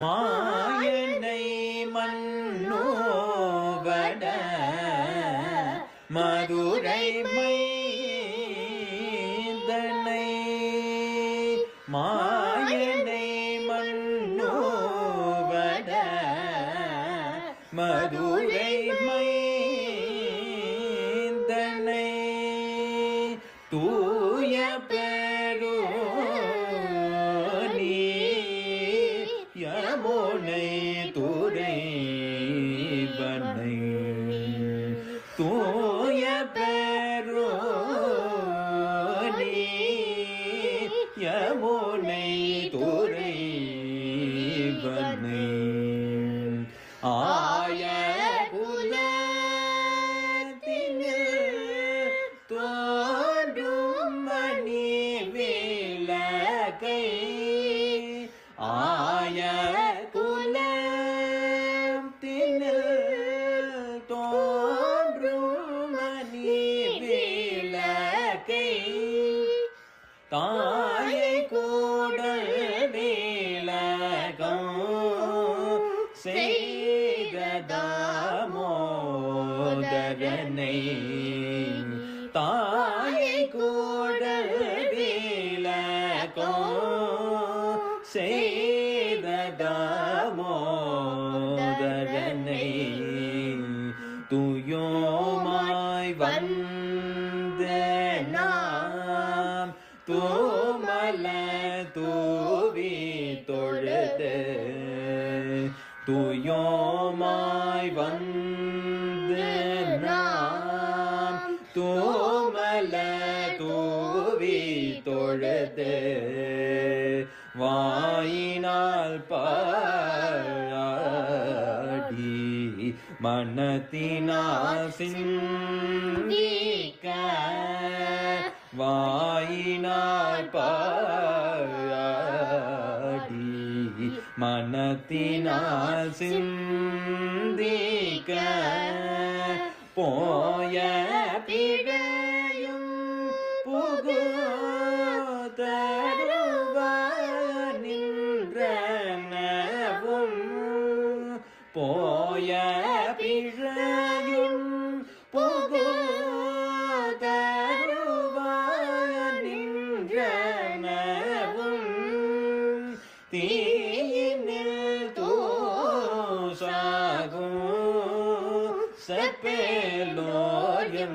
மாயனை மன்னோவட மதுரை மைந்தனை மாயனை மன்னோவட மதுரை மைந்தனை தூய யமுனை துறைவனை தூய பெரோனி யமுனை துறைவனை ஆய குலத்தினில் தோன்றும் மணி விளக்கை ஆய குலத்தினில் தோன்றும் மணி விளக்கை தாயை கூடல் விளக்கம் செய்த தாமோதரனை தாயை கூடல் விளக்கம் செய்த தாமோதரனை துயோமாய் வந்த நாம் தூமல தூவி தொழுது துயோமாய் வந்த நாம் தூமல தூவி தொழுது வாயினால் பாடி மனத்தினால் சிந்திக்க வாயினால் பாடி மனத்தினால் சிந்திக்க